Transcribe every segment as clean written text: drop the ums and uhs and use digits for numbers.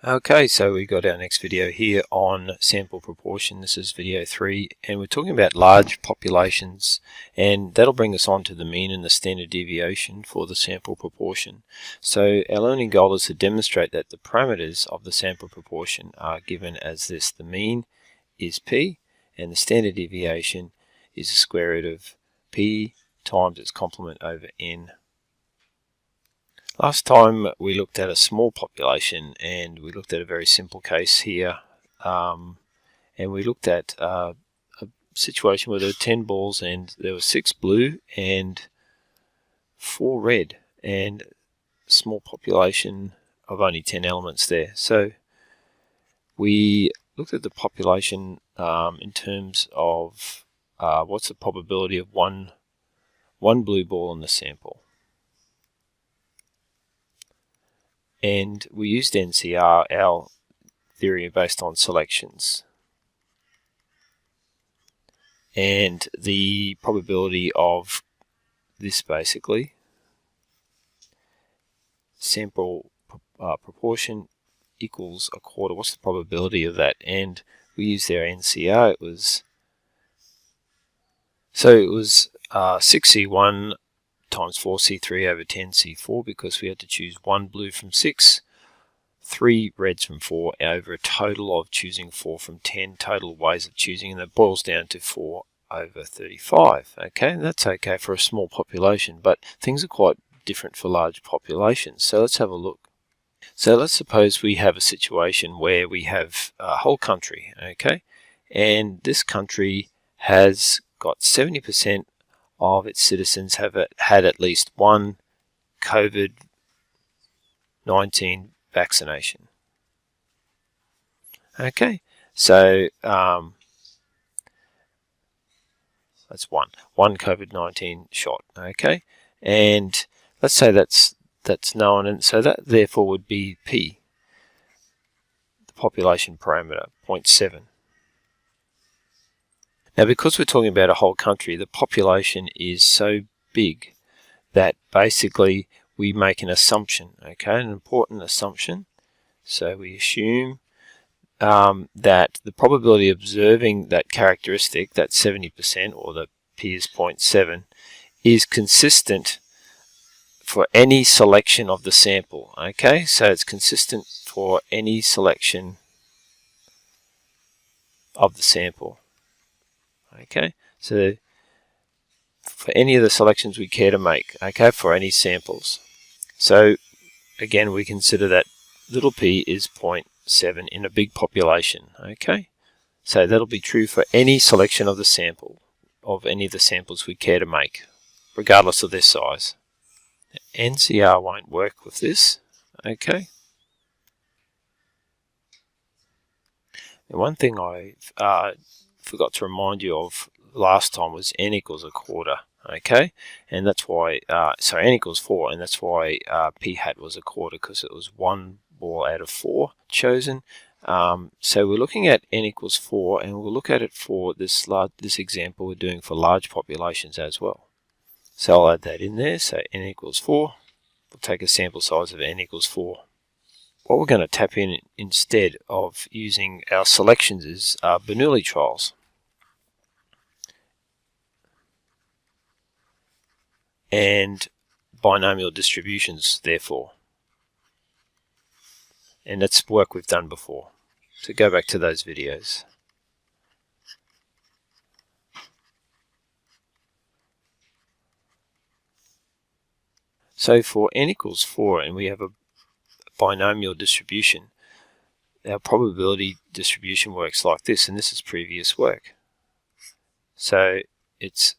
Okay, so we got our next video here on sample proportion. This is video 3, and we're talking about large populations, and that'll bring us on to the mean and the standard deviation for the sample proportion. So our learning goal is to demonstrate that the parameters of the sample proportion are given as this. The mean is p, and the standard deviation is the square root of p times its complement over n. Last time we looked at a small population, and we looked at a very simple case here, and we looked at a situation where there were 10 balls and there were 6 blue and 4 red, and a small population of only 10 elements there. So we looked at the population in terms of what's the probability of one blue ball in the sample. And we used NCR, our theory based on selections. And the probability of this basically, sample proportion equals a quarter. What's the probability of that? And we used our NCR. It was 6C1 times 4C3 over 10C4, because we had to choose 1 blue from 6, 3 reds from 4, over a total of choosing 4 from 10 total ways of choosing, and that boils down to 4 over 35. Okay, and that's okay for a small population, but things are quite different for large populations. So let's have a look. So let's suppose we have a situation where we have a whole country, okay, and this country has got 70% of its citizens have had at least one COVID-19 vaccination. Okay, so that's one COVID-19 shot. Okay, and let's say that's known, and so that therefore would be P, the population parameter, 0.7. Now, because we're talking about a whole country, the population is so big that basically we make an assumption, okay, an important assumption. So we assume that the probability of observing that characteristic, that 70%, or the P is 0.7, is consistent for any selection of the sample. Okay, so it's consistent for any selection of the sample. Okay, so for any of the selections we care to make, okay, for any samples. So again, we consider that little p is 0.7 in a big population. Okay, so that'll be true for any selection of the sample, of any of the samples we care to make, regardless of their size. NCR won't work with this. Okay. And one thing I forgot to remind you of last time was n equals a quarter. Okay, and that's why, sorry, n equals 4, and that's why p hat was a quarter, because it was 1 ball out of 4 chosen. So we're looking at n equals 4, and we'll look at it for this example we're doing for large populations as well. So I'll add that in there. So n equals 4. We'll take a sample size of n equals 4. What we're going to tap in instead of using our selections is Bernoulli trials. And binomial distributions, therefore. And that's work we've done before. So go back to those videos. So for n equals 4, and we have a binomial distribution, our probability distribution works like this, and this is previous work. So it's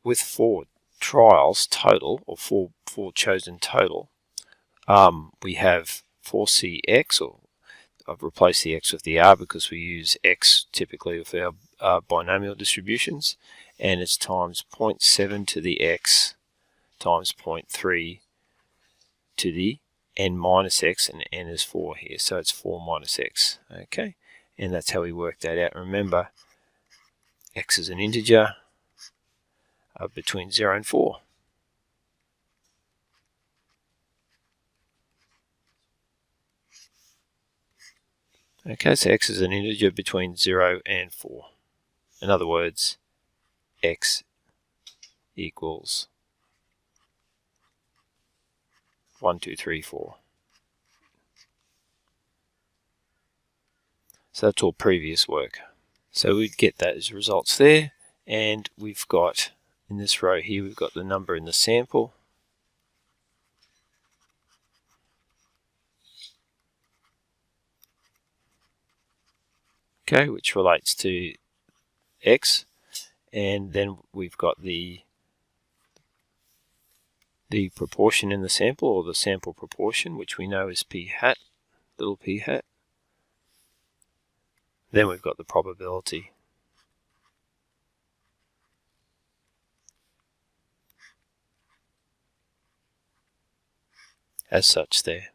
with 4 trials total, or four chosen total, we have 4cx, or I've replaced the x with the r because we use x typically with our binomial distributions, and it's times 0.7 to the x times 0.3 to the n minus x, and n is 4 here, so it's 4 minus x. Okay, and that's how we work that out. Remember, x is an integer between 0 and 4. Okay, so x is an integer between 0 and 4. In other words, x equals 1, 2, 3, 4. So that's all previous work. So we'd get that as results there, and we've got, in this row here, we've got the number in the sample. Okay, which relates to x, and then we've got the proportion in the sample, or the sample proportion, which we know is p hat, little p hat. Then we've got the probability. As such there.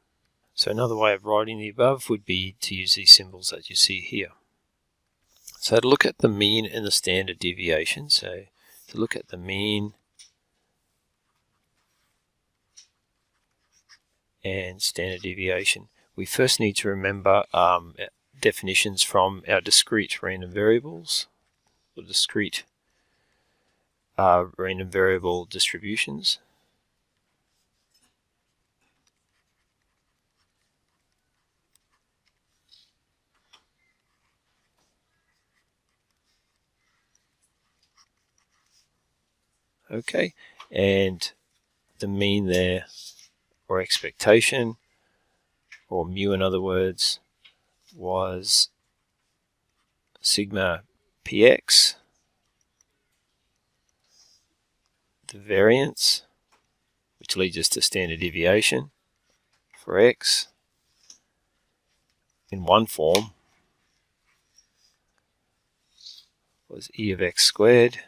So another way of writing the above would be to use these symbols that you see here. So to look at the mean and the standard deviation, so to look at the mean and standard deviation, we first need to remember definitions from our discrete random variables, or discrete random variable distributions. Okay, and the mean there, or expectation, or mu in other words, was sigma px. The variance, which leads us to standard deviation for x in one form, was e of x squared.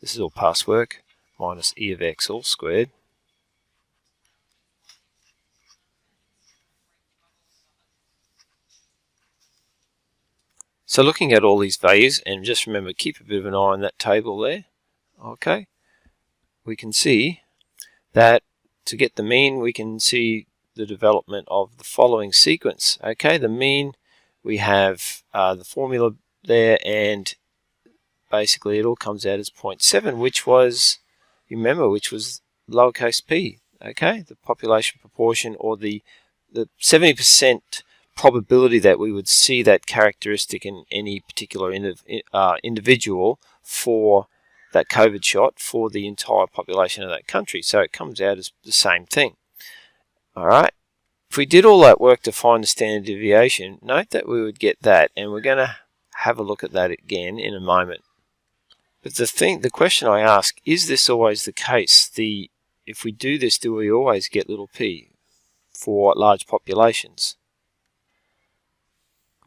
This is all past work, minus e of x all squared. So looking at all these values, and just remember, keep a bit of an eye on that table there, okay, we can see that to get the mean, we can see the development of the following sequence. Okay, the mean, we have the formula there, and basically it all comes out as 0.7, which was, you remember, which was lowercase p, okay, the population proportion, or the 70% probability that we would see that characteristic in any particular individual for that COVID shot for the entire population of that country. So it comes out as the same thing. All right. If we did all that work to find the standard deviation, note that we would get that, and we're going to have a look at that again in a moment. But the question I ask, is this always the case? If we do this, do we always get little p for large populations?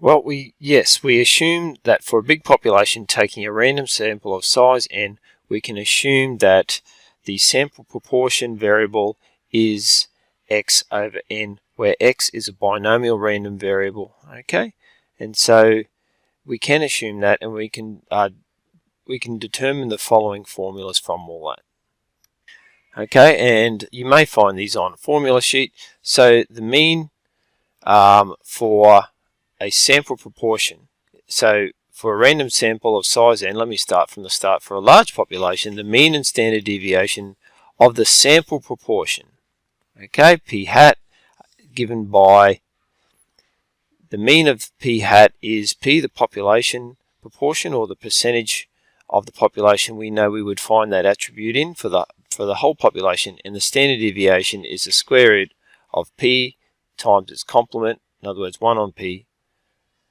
Well, yes, we assume that for a big population taking a random sample of size n, we can assume that the sample proportion variable is x over n, where x is a binomial random variable, okay? And so we can assume that, and we can determine the following formulas from all that. Okay, and you may find these on a formula sheet. So the mean for a sample proportion, so for a random sample of size n, let me start from the start. For a large population, the mean and standard deviation of the sample proportion, okay, p hat, given by the mean of p hat is p, the population proportion, or the percentage of the population we know we would find that attribute in for the whole population, and the standard deviation is the square root of p times its complement, in other words 1 on p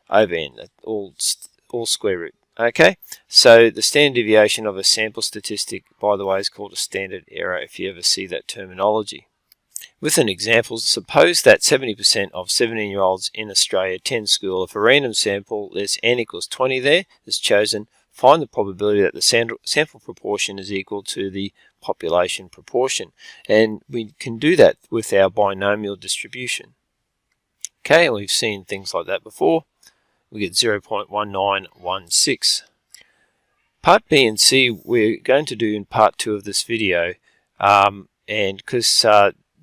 over n, all square root. Okay, so the standard deviation of a sample statistic, by the way, is called a standard error, if you ever see that terminology. With an example, suppose that 70% of 17-year-olds in Australia attend school. If a random sample, there's n equals 20 there, is chosen, find the probability that the sample proportion is equal to the population proportion. And we can do that with our binomial distribution. Okay, and we've seen things like that before. We get 0.1916. Part B and C we're going to do in part 2 of this video, and because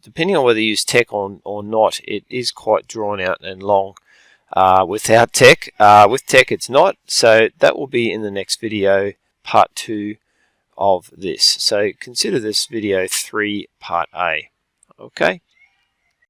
depending on whether you use tech or not, it is quite drawn out and long. without tech. With tech it's not, so that will be in the next video, part 2 of this. So consider this video 3 part A. Okay.